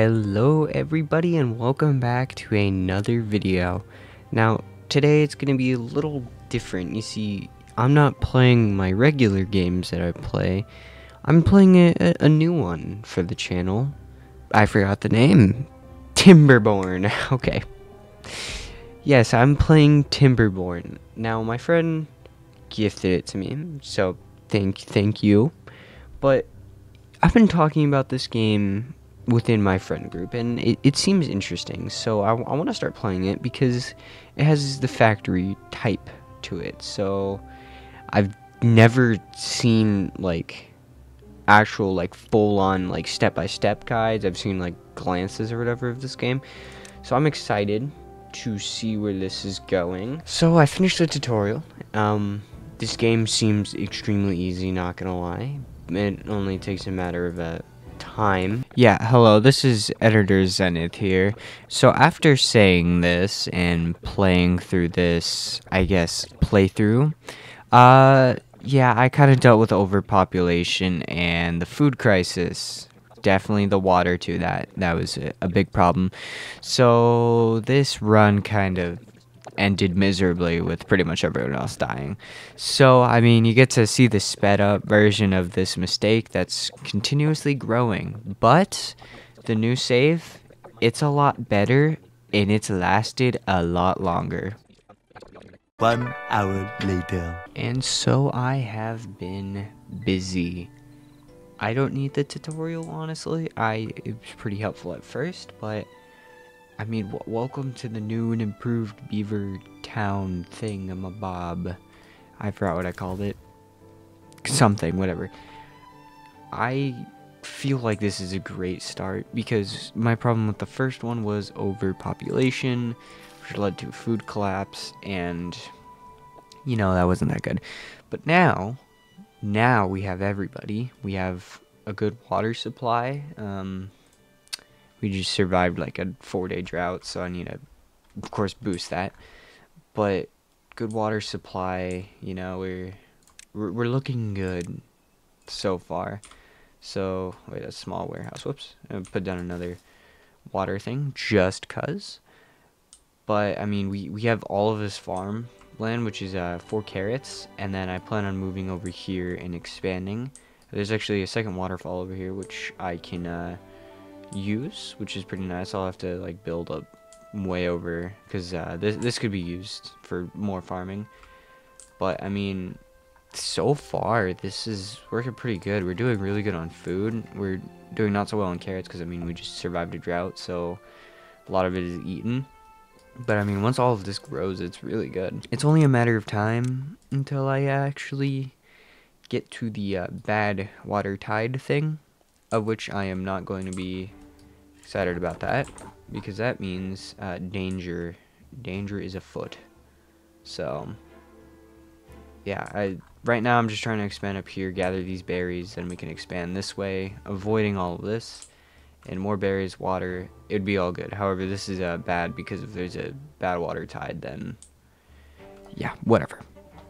Hello everybody and welcome back to another video. Now today it's going to be a little different. You see, I'm not playing my regular games that I play. I'm playing a new one for the channel. I forgot the name. Timberborn. Okay. Yes, I'm playing Timberborn. Now my friend gifted it to me, so thank you. But I've been talking about this game within my friend group, and it seems interesting, so I want to start playing it because it has the factory type to it. So I've never seen like actual like full-on like step-by-step guides. I've seen like glances or whatever of this game, so I'm excited to see where this is going. So I finished the tutorial. This game seems extremely easy, not gonna lie. It only takes a matter of time. Yeah, hello, this is Editor Zenith here. So after saying this and playing through this, I guess, playthrough, yeah, I kind of dealt with overpopulation and the food crisis. Definitely the water too, that was a big problem. So this run kind of ended miserably with pretty much everyone else dying. So, I mean, you get to see the sped up version of this mistake that's continuously growing. But the new save, it's a lot better and it's lasted a lot longer. 1 hour later. And so I have been busy. I don't need the tutorial, honestly. It was pretty helpful at first, but I mean, welcome to the new and improved Beaver Town thingamabob. I forgot what I called it. Something, whatever. I feel like this is a great start because my problem with the first one was overpopulation, which led to food collapse, and, you know, that wasn't that good. But now we have everybody. We have a good water supply. We just survived like a 4-day drought, so I need to, of course, boost that. But good water supply, you know, we're looking good so far. So wait, a small warehouse. Whoops, I put down another water thing just cause. But I mean, we have all of this farm land, which is 4 carrots, and then I plan on moving over here and expanding. There's actually a second waterfall over here, which I can use, which is pretty nice. I'll have to like build up way over because this could be used for more farming. But I mean, so far this is working pretty good. We're doing really good on food. We're doing not so well on carrots because I mean we just survived a drought, so a lot of it is eaten. But I mean, once all of this grows, it's really good. It's only a matter of time until I actually get to the bad water tide thing, of which I am not going to be excited about that, because that means danger is afoot. So yeah, right now I'm just trying to expand up here, gather these berries, then we can expand this way, avoiding all of this, and more berries, water, it'd be all good. However, this is bad because if there's a bad water tide, then yeah, whatever.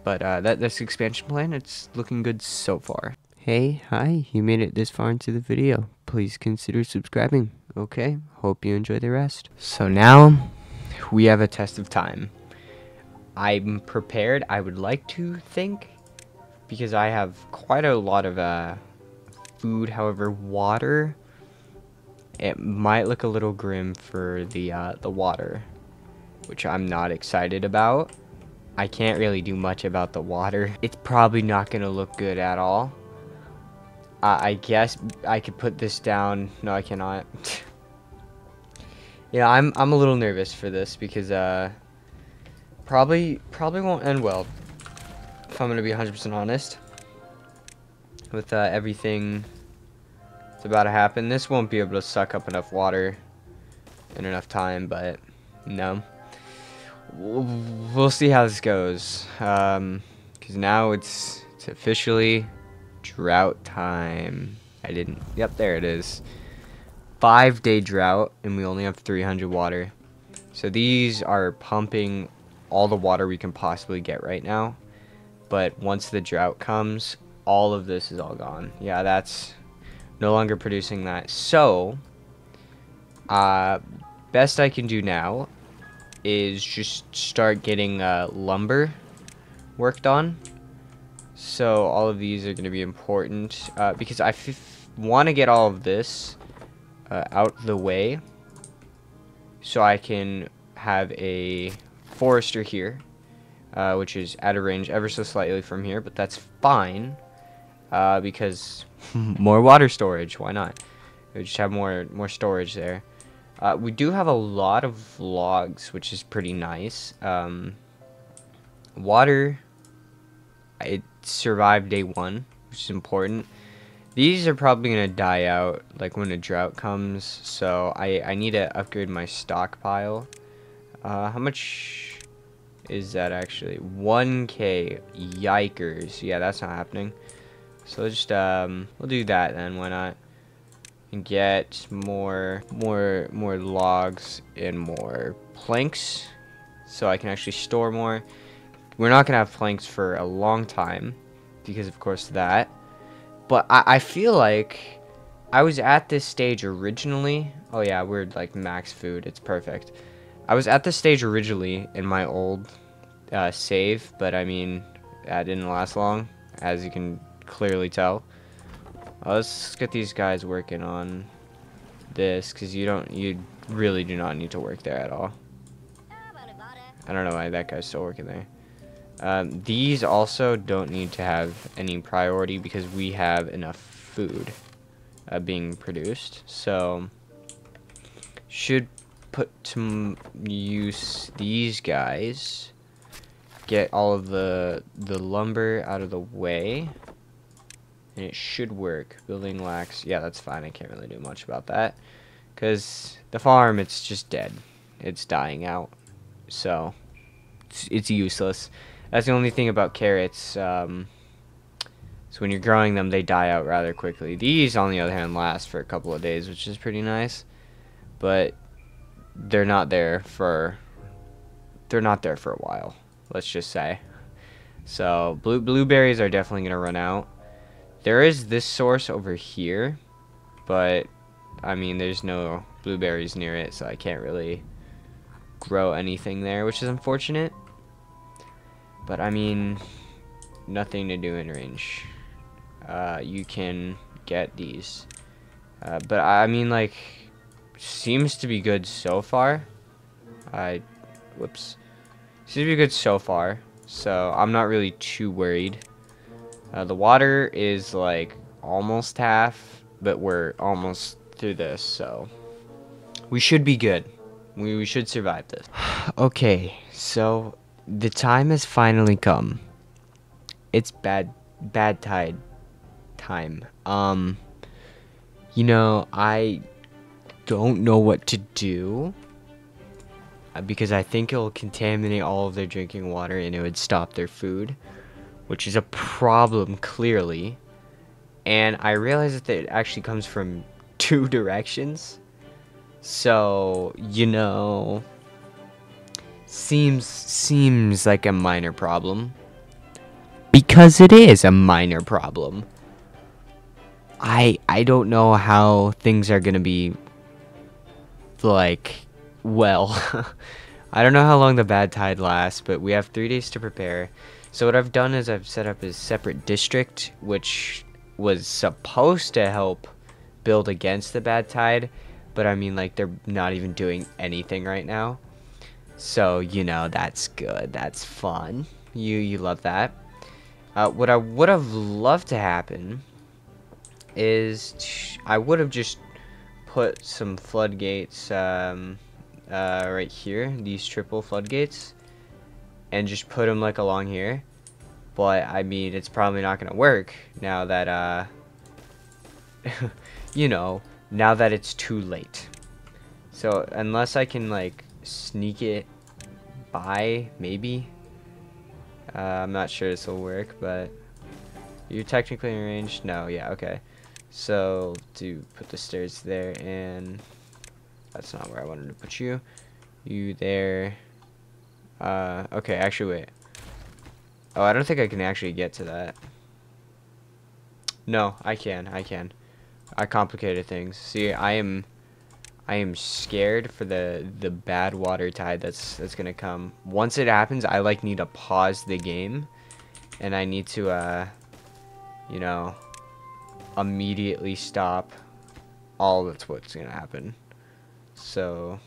But that's expansion plan. It's looking good so far. Hey, hi, you made it this far into the video. Please consider subscribing. Okay, hope you enjoy the rest. So now, we have a test of time. I'm prepared, I would like to think, because I have quite a lot of food. However, water, it might look a little grim for the water, which I'm not excited about. I can't really do much about the water. It's probably not going to look good at all. I guess I could put this down. No, I cannot. Yeah, I'm a little nervous for this because probably won't end well, if I'm gonna be 100% honest. With everything that's about to happen, this won't be able to suck up enough water in enough time. But no, we'll see how this goes. Because now it's officially drought time. Yep, there it is. 5-day drought, and we only have 300 water. So these are pumping all the water we can possibly get right now. But once the drought comes, all of this is all gone. Yeah, that's no longer producing that. So Best I can do now is just start getting lumber worked on. So all of these are going to be important because I want to get all of this out the way so I can have a forester here, which is at a range ever so slightly from here, but that's fine because more water storage. Why not? We just have more storage there. We do have a lot of logs, which is pretty nice. Water, it survived day 1, which is important. These are probably going to die out like when a drought comes, so I need to upgrade my stockpile. How much is that actually? 1k. Yikers. Yeah, that's not happening. So let's just we'll do that then, why not? And get more logs and more planks so I can actually store more. We're not gonna have planks for a long time because of course that, but I feel like I was at this stage originally. Oh yeah, we're like max food, it's perfect. I was at this stage originally in my old save, but I mean that didn't last long, as you can clearly tell. Let's get these guys working on this, because you really do not need to work there at all. I don't know why that guy's still working there. These also don't need to have any priority because we have enough food being produced. So should put to use these guys. Get all of the lumber out of the way. And it should work. Building lacks. Yeah, that's fine. I can't really do much about that. Because the farm, it's just dead. It's dying out. So, it's useless. That's the only thing about carrots. So when you're growing them, they die out rather quickly. These, on the other hand, last for a couple of days, which is pretty nice. But they're not there for a while. Let's just say. So, blueberries are definitely going to run out. There is this source over here, but I mean there's no blueberries near it, so I can't really grow anything there, which is unfortunate. But I mean, nothing to do in range. You can get these, but I mean, like, seems to be good so far. Whoops, seems to be good so far, so I'm not really too worried. The water is like almost half, but we're almost through this, so we should be good. We should survive this. Okay, so the time has finally come. It's bad tide time. You know, I don't know what to do because I think it'll contaminate all of their drinking water and it would stop their food, which is a problem, clearly. And I realize that it actually comes from 2 directions. So, you know, seems like a minor problem. Because it is a minor problem. I don't know how things are gonna be, like, well. I don't know how long the bad tide lasts, but we have 3 days to prepare. So what I've done is I've set up a separate district, which was supposed to help build against the bad tide, but I mean, like, they're not even doing anything right now. So, you know, that's good. That's fun. You love that. What I would have loved to happen is I would have just put some floodgates right here, these triple floodgates, and just put them like along here. But I mean, it's probably not gonna work now that you know, now that it's too late. So unless I can like sneak it by, maybe. I'm not sure this will work, but you're technically in range. No, yeah, okay. So to put the stairs there, and that's not where I wanted to put you. You there. Okay, actually, wait. Oh, I don't think I can actually get to that. No, I can. I complicated things. See, I I am scared for the bad water tide that's gonna come. Once it happens, I like need to pause the game, and I need to you know, immediately stop all that's what's gonna happen. So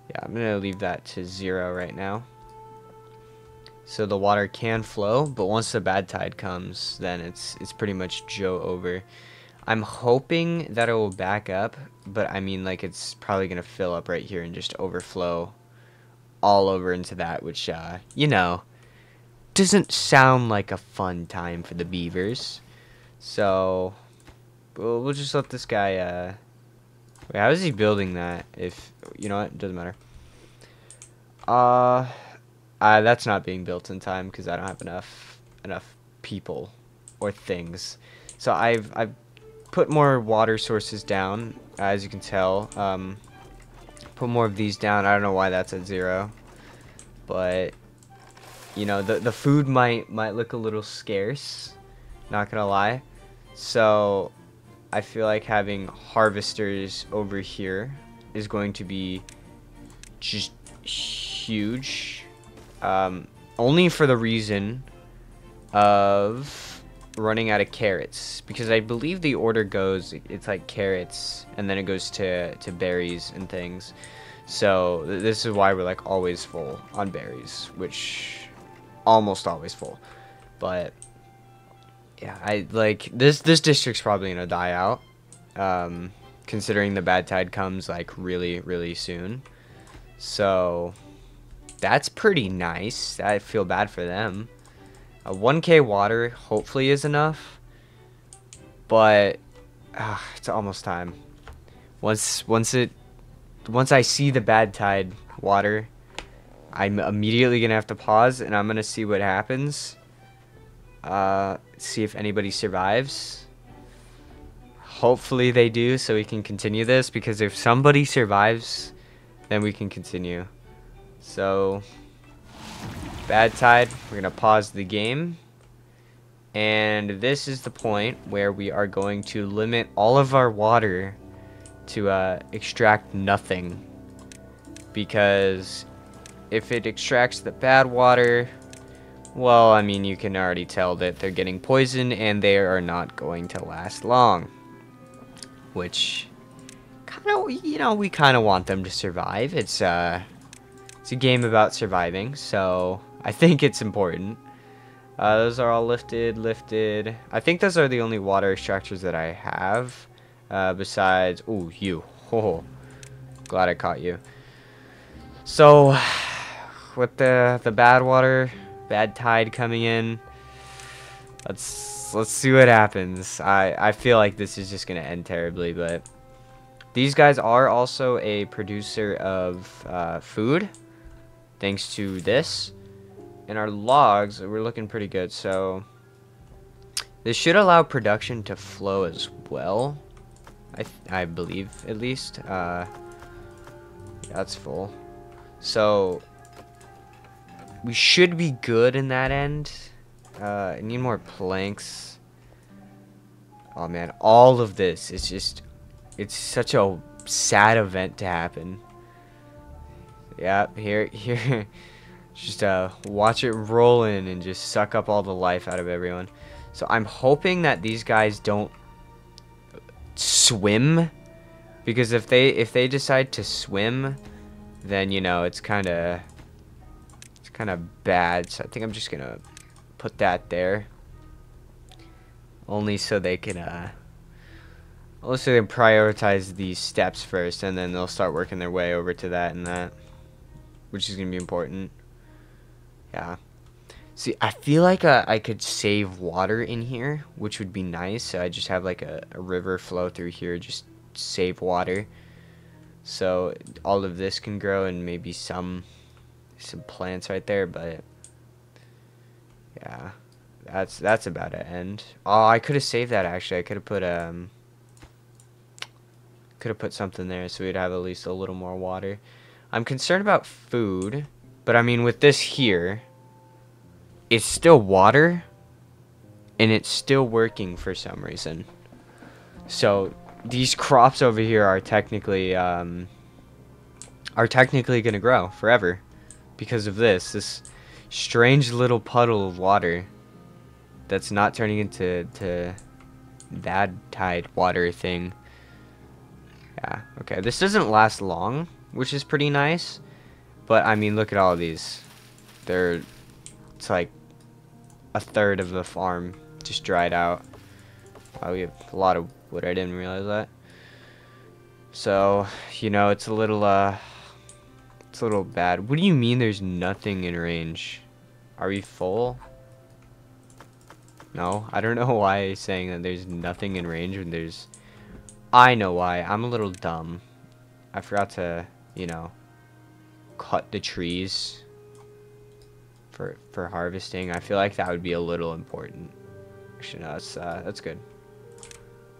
yeah, I'm gonna leave that to 0 right now. So the water can flow, but once the bad tide comes, then it's pretty much Joe over. I'm hoping that it will back up, but I mean, like, it's probably gonna fill up right here and just overflow all over into that, which you know, doesn't sound like a fun time for the beavers. So we'll just let this guy wait, how is he building that? If you know what, it doesn't matter. That's not being built in time because I don't have enough people or things. So I've put more water sources down, as you can tell. Put more of these down. I don't know why that's at 0, but you know, the food might look a little scarce, not gonna lie. So I feel like having harvesters over here is going to be just huge. Only for the reason of running out of carrots, because I believe the order goes, it's like carrots and then it goes to berries and things. So this is why we're like always full on berries, which almost always full. But yeah, I like this district's probably gonna die out, considering the bad tide comes like really soon. So that's pretty nice. I feel bad for them. 1K water hopefully is enough, but it's almost time. Once I see the bad tide water, I'm immediately gonna have to pause, and I'm gonna see what happens. See if anybody survives. Hopefully they do, so we can continue this, because if somebody survives, then we can continue. So bad tide, we're gonna pause the game, and this is the point where we are going to limit all of our water to extract nothing, because if it extracts the bad water, well, I mean, you can already tell that they're getting poisoned and they are not going to last long, which kind of, you know, we kind of want them to survive. It's a game about surviving, so I think it's important. Those are all lifted. I think those are the only water extractors that I have, besides, ooh, you. Oh, glad I caught you. So with the bad tide coming in, let's see what happens. I feel like this is just gonna end terribly, but these guys are also a producer of food, thanks to this. And our logs, we're looking pretty good, so this should allow production to flow as well. I believe, at least. Yeah, that's full. So we should be good in that end. I need more planks. Oh man, all of this is just, it's such a sad event to happen. Yeah, here just watch it roll in and just suck up all the life out of everyone. So I'm hoping that these guys don't swim, because if they decide to swim, then, you know, it's kind of bad. So I think I'm just gonna put that there, only so they can prioritize these steps first, and then they'll start working their way over to that and that, which is gonna be important. Yeah. See, I feel like I could save water in here, which would be nice. So I just have like a river flow through here, just save water. So all of this can grow, and maybe some plants right there, but yeah, that's about to end. Oh, I could have saved that actually. I could have put something there so we'd have at least a little more water. I'm concerned about food, but I mean, with this here, it's still water, and it's still working for some reason. So these crops over here are technically gonna grow forever because of this strange little puddle of water that's not turning into that tide water thing. Yeah, okay, this doesn't last long, which is pretty nice, but I mean, look at all of these. It's like a third of the farm just dried out. Wow, we have a lot of wood. I didn't realize that. So, you know, it's a little bad. What do you mean there's nothing in range? Are we full? No, I don't know why he's saying that there's nothing in range when there's... I know why. I'm a little dumb. I forgot to, you know, cut the trees for harvesting. I feel like that would be a little important. Actually, no, that's good.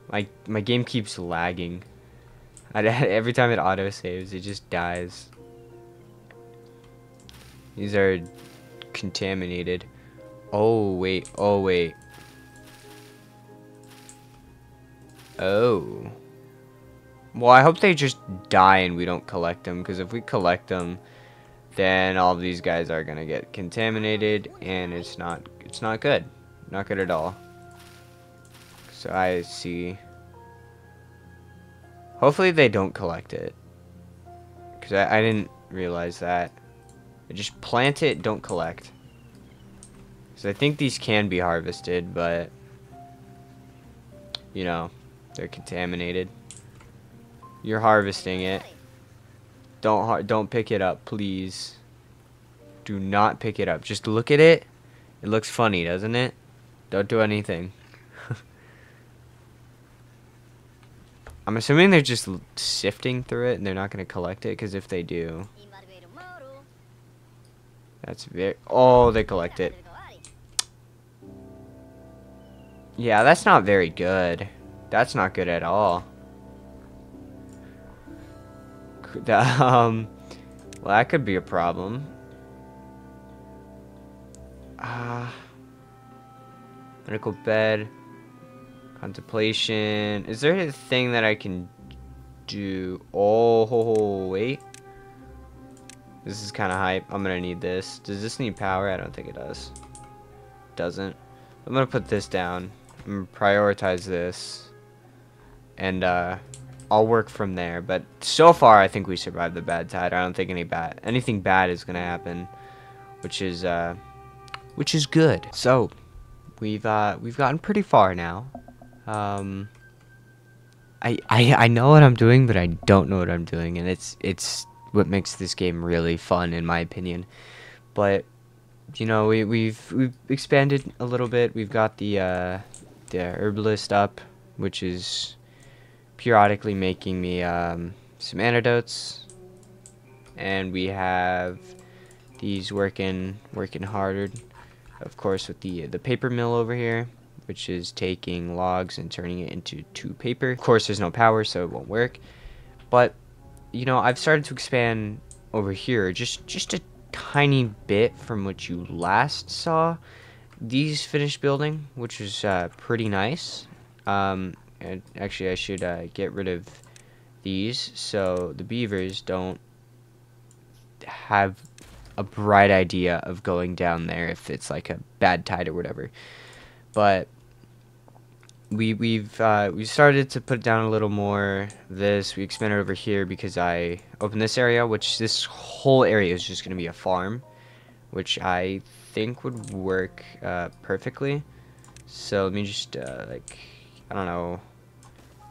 My game keeps lagging. Every time it auto saves, it just dies. These are contaminated. Oh wait, oh wait. Oh. Well, I hope they just die and we don't collect them, because if we collect them, then all of these guys are gonna get contaminated, and it's not good. Not good at all. So I see. Hopefully they don't collect it, because I didn't realize that. Just plant it, don't collect. So I think these can be harvested, but you know, they're contaminated. You're harvesting it. Don't pick it up, please. Do not pick it up. Just look at it. It looks funny, doesn't it? Don't do anything. I'm assuming they're just sifting through it and they're not going to collect it, because if they do, that's very... Oh, they collect it. Yeah, that's not very good. That's not good at all. Well, that could be a problem. Medical bed. Contemplation. Is there a thing that I can do? Oh, wait. This is kind of hype. I'm gonna need this. Does this need power? I don't think it does. Doesn't. I'm gonna put this down. I'm gonna prioritize this. And, I'll work from there. But so far, I think we survived the bad tide. I don't think anything bad is gonna happen, which is good. So, we've gotten pretty far now. I know what I'm doing, but I don't know what I'm doing, and it's what makes this game really fun, in my opinion. But you know, we've expanded a little bit. We've got the herbalist up, which is periodically making me some antidotes, and we have these working harder, of course, with the paper mill over here, which is taking logs and turning it into paper. Of course, there's no power, so it won't work. But you know, I've started to expand over here just a tiny bit from what you last saw. These finished building, which is pretty nice. And actually, I should get rid of these so the beavers don't have a bright idea of going down there if it's like a bad tide or whatever. But we've started to put down a little more of this. We expanded over here because I opened this area, which this whole area is just going to be a farm, which I think would work perfectly. So let me just like, I don't know,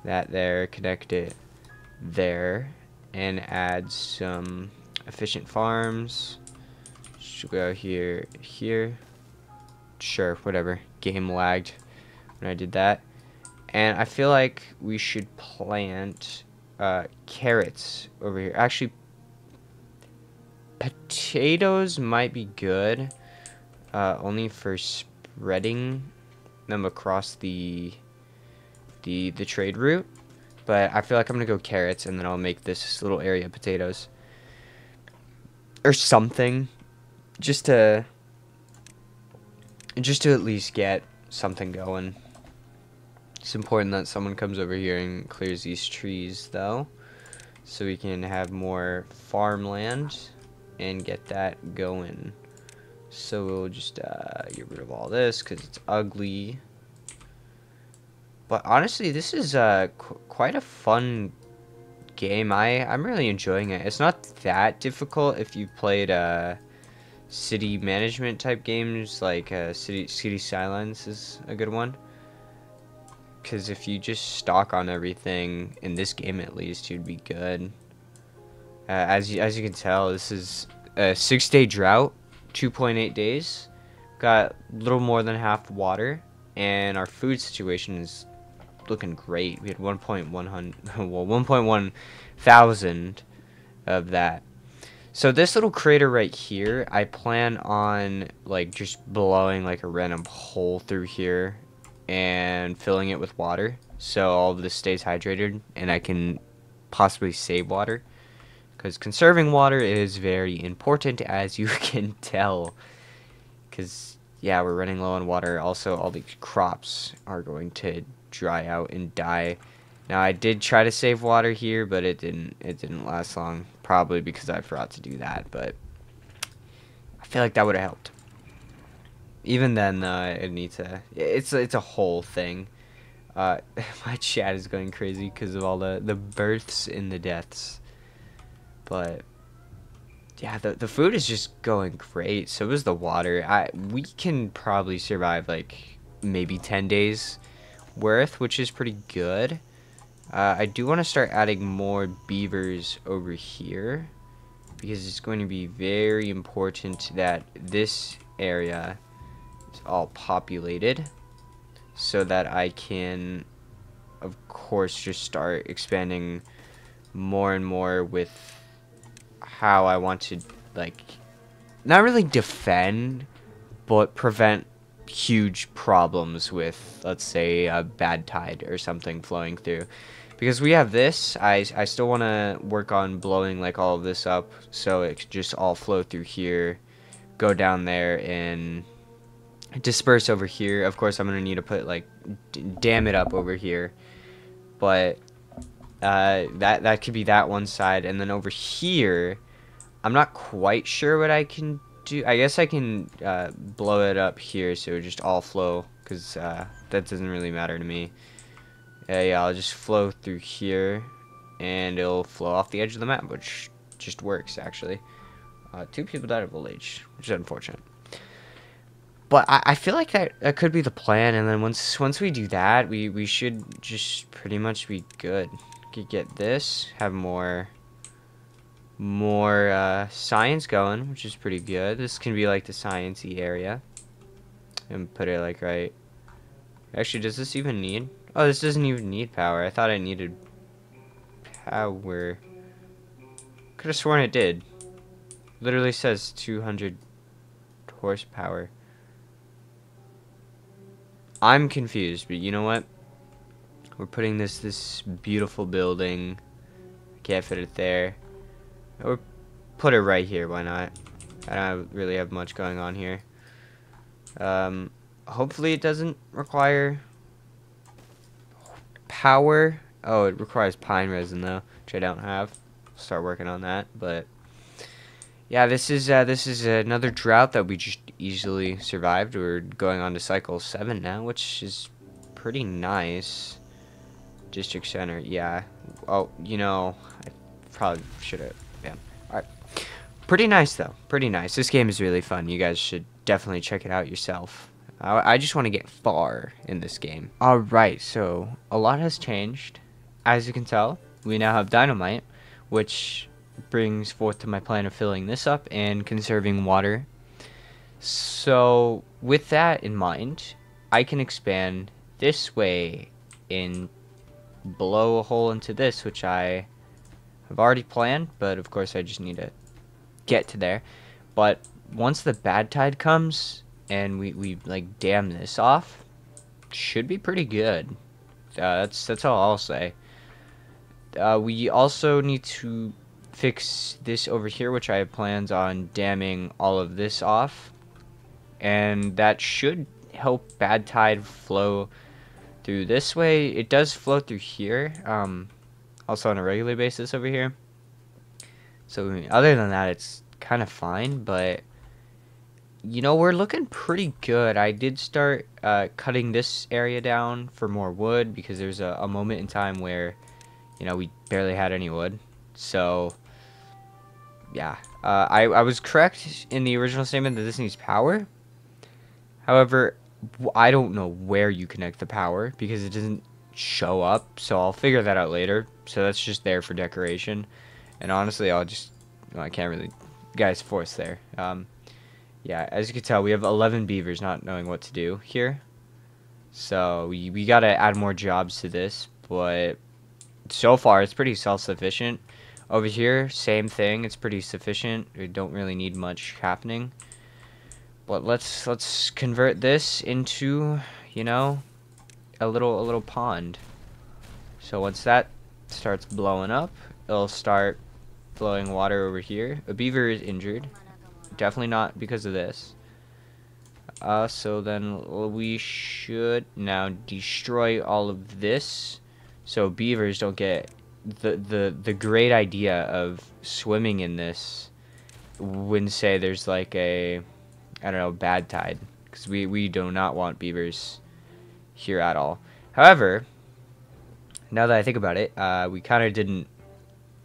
that there, connect it there, and add some efficient farms. Should go here, sure, whatever. Game lagged when I did that. And I feel like we should plant carrots over here. Actually, potatoes might be good, only for spreading them across the trade route. But I feel like I'm gonna go carrots, and then I'll make this little area potatoes or something, just to at least get something going. It's important that someone comes over here and clears these trees, though, so we can have more farmland and get that going. So we'll just get rid of all this because it's ugly. But honestly, this is quite a fun game. I'm really enjoying it. It's not that difficult if you've played city management type games, like City Skylines is a good one. Because if you just stock on everything, in this game at least, you'd be good. As you can tell, this is a 6-day drought, 2.8 days. Got a little more than half water, and our food situation is looking great. We had 1.1 thousand of that. So this little crater right here, I plan on like just blowing like a random hole through here and filling it with water, so all of this stays hydrated and I can possibly save water, because conserving water is very important, as you can tell, because yeah, we're running low on water. Also, all these crops are going to dry out and die. Now, I did try to save water here, but it didn't last long, probably because I forgot to do that, but I feel like that would have helped. Even then, it needs a. It's a whole thing. My chat is going crazy because of all the births and the deaths. But yeah, the food is just going great. So is the water. We can probably survive like maybe 10 days worth, which is pretty good. I do want to start adding more beavers over here, because it's going to be very important that this area is all populated, so that I can, of course, just start expanding more and more with how I want to, like, not really defend, but prevent huge problems with, let's say, a bad tide or something flowing through. Because we have this, I still want to work on blowing like all of this up so it could just all flow through here, go down there, and disperse over here. Of course, I'm going to need to put like dam it up over here, but that could be that one side. And then over here, I'm not quite sure what I can do. I guess I can blow it up here so it just all flow, because that doesn't really matter to me. Yeah, I'll just flow through here, and it'll flow off the edge of the map, which just works, actually. 2 people died of old age, which is unfortunate. But I feel like that could be the plan, and then once we do that, we should just pretty much be good. Could get this, have more science going, which is pretty good. This can be like the science-y area, and put it like right. Actually, does this even need? Oh, this doesn't even need power. I thought I needed power. Could have sworn it did. Literally says 200 horsepower. I'm confused, but you know what? We're putting this beautiful building. Can't fit it there. Or put it right here. Why not? I don't really have much going on here. Hopefully it doesn't require power. Oh, it requires pine resin though, which I don't have. Start working on that. But yeah, this is another drought that we just easily survived. We're going on to cycle 7 now, which is pretty nice. District center, yeah. Oh, you know, I probably should have. Yeah. All right. Pretty nice though. Pretty nice. This game is really fun. You guys should definitely check it out yourself. I just want to get far in this game. Alright, so a lot has changed. As you can tell, we now have dynamite, which brings forth to my plan of filling this up and conserving water. So with that in mind, I can expand this way and blow a hole into this, which I have already planned, but of course I just need to get to there. But once the bad tide comes, and we like dam this off, should be pretty good. That's all I'll say. We also need to fix this over here, which I have plans on damming all of this off, and that should help bad tide flow through this way. It does flow through here, also on a regular basis over here. So I mean, other than that, it's kind of fine, but you know, we're looking pretty good. I did start cutting this area down for more wood because there's a moment in time where, you know, we barely had any wood. So yeah, I was correct in the original statement that this needs power. However, I don't know where you connect the power because it doesn't show up. So I'll figure that out later. So that's just there for decoration. And honestly, I'll just, well, I can't really, guys, force there. Yeah, as you can tell, we have 11 beavers not knowing what to do here. So we gotta add more jobs to this, but so far it's pretty self-sufficient. Over here, same thing, it's pretty sufficient. We don't really need much happening. But let's convert this into, you know, a little pond. So once that starts blowing up, it'll start flowing water over here. A beaver is injured. Definitely not because of this. So then we should now destroy all of this so beavers don't get the great idea of swimming in this when, say, there's like a, I don't know, bad tide, because we do not want beavers here at all. However, now that I think about it, we kind of didn't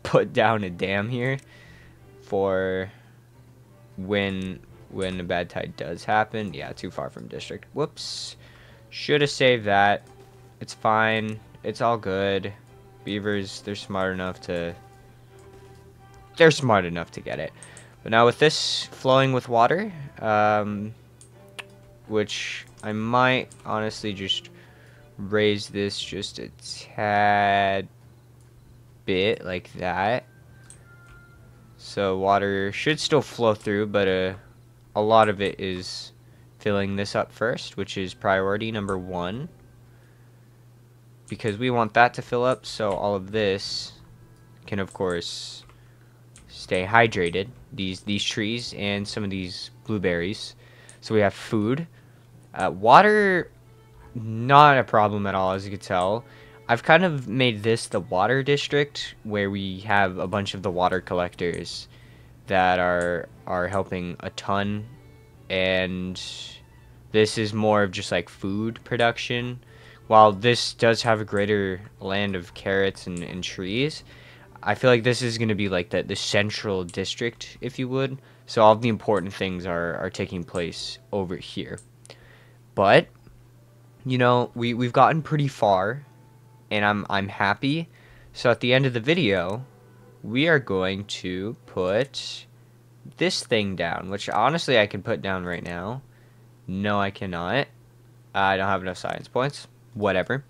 put down a dam here for when a bad tide does happen. Yeah, too far from district. Whoops. Should have saved that. It's fine. It's all good. Beavers, they're smart enough to get it. But now with this flowing with water, which I might honestly just raise this just a tad bit like that. So water should still flow through, but a lot of it is filling this up first, which is priority number 1. Because we want that to fill up, so all of this can, of course, stay hydrated. These trees and some of these blueberries. So we have food. Water, not a problem at all, as you can tell. I've kind of made this the water district, where we have a bunch of the water collectors that are helping a ton, and this is more of just like food production. While this does have a greater land of carrots and trees, I feel like this is going to be like the central district, if you would. So all of the important things are taking place over here. But you know, we've gotten pretty far, and I'm happy. So at the end of the video, we are going to put this thing down, which honestly I can put down right now. No, I cannot. I don't have enough science points. Whatever.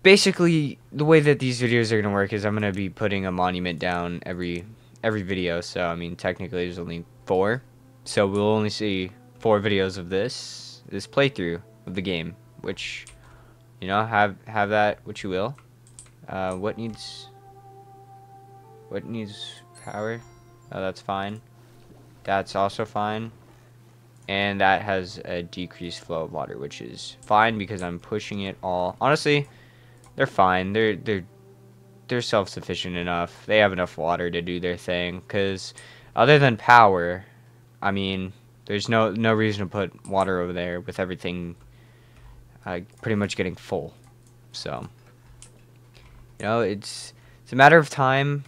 Basically, the way that these videos are going to work is I'm going to be putting a monument down every video. So, I mean, technically there's only 4. So we'll only see 4 videos of this playthrough of the game, which, you know, have that what you will. What needs power? Oh, that's fine. That's also fine. And that has a decreased flow of water, which is fine because I'm pushing it all. Honestly, they're fine. They're self-sufficient enough. They have enough water to do their thing. Because other than power, I mean, there's no reason to put water over there with everything pretty much getting full. So, you know, it's a matter of time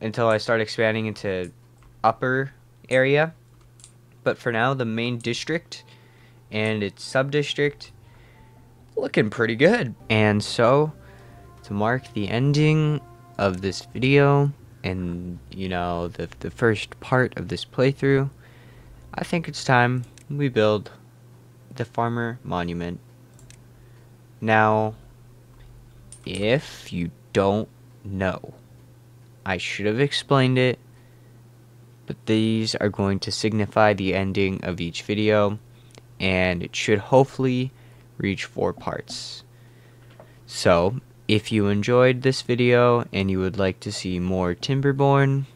until I start expanding into upper area. But for now, the main district and its sub-district looking pretty good. And so, to mark the ending of this video and, you know, the first part of this playthrough, I think it's time we build the farmer monument. Now, if you don't know, I should have explained it, but these are going to signify the ending of each video, and it should hopefully reach 4 parts. So, if you enjoyed this video and you would like to see more Timberborn,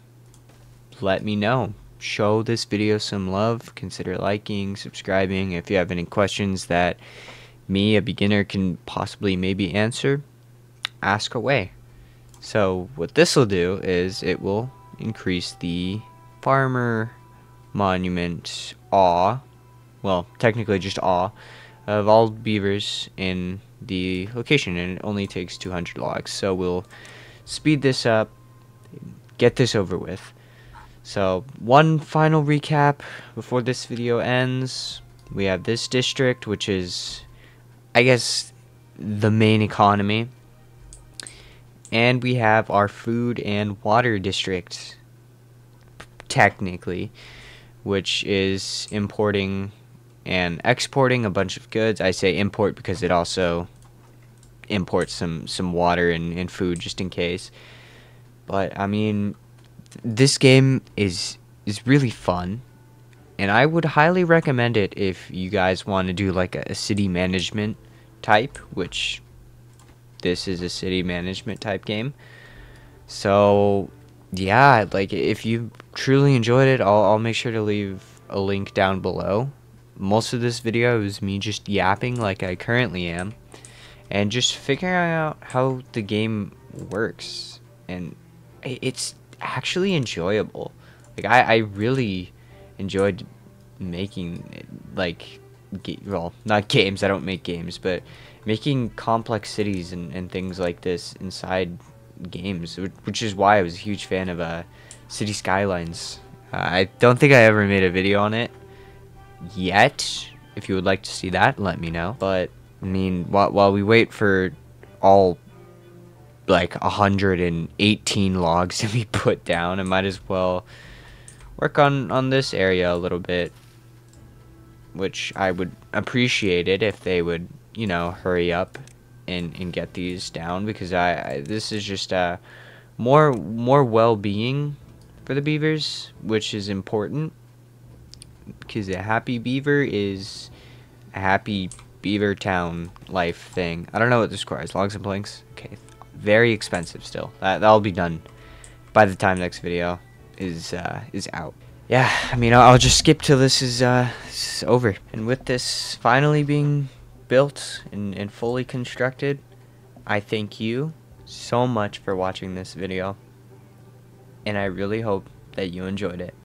let me know. Show this video some love. Consider liking, subscribing. If you have any questions that me, a beginner, can possibly maybe answer, ask away. So what this will do is it will increase the farmer monument awe, well, technically just awe, of all beavers in the location, and it only takes 200 logs. So we'll speed this up, get this over with. So one final recap before this video ends. We have this district, which is, I guess, the main economy. And we have our food and water district, technically, which is importing and exporting a bunch of goods. I say import because it also imports some water and food just in case. But I mean, this game is really fun, and I would highly recommend it if you guys want to do like a city management type, which this is a city management type game. So yeah, like if you truly enjoyed it, I'll make sure to leave a link down below. Most of this video is me just yapping like I currently am, and just figuring out how the game works, and it's actually enjoyable. Like I really enjoyed making it, like well, not games, I don't make games, but making complex cities and things like this inside games, which is why I was a huge fan of City Skylines. I don't think I ever made a video on it yet. If you would like to see that, let me know. But I mean, while we wait for all like 118 logs to be put down, I might as well work on this area a little bit, which I would appreciate it if they would, you know, hurry up and get these down, because I this is just more well-being for the beavers, which is important, because a happy beaver is a happy Beaver Town life thing. I don't know what this requires. Logs and planks. Okay, very expensive still. That'll be done by the time next video is out. Yeah, I mean, I'll just skip till this is over. And with this finally being built and fully constructed, I thank you so much for watching this video, and I really hope that you enjoyed it.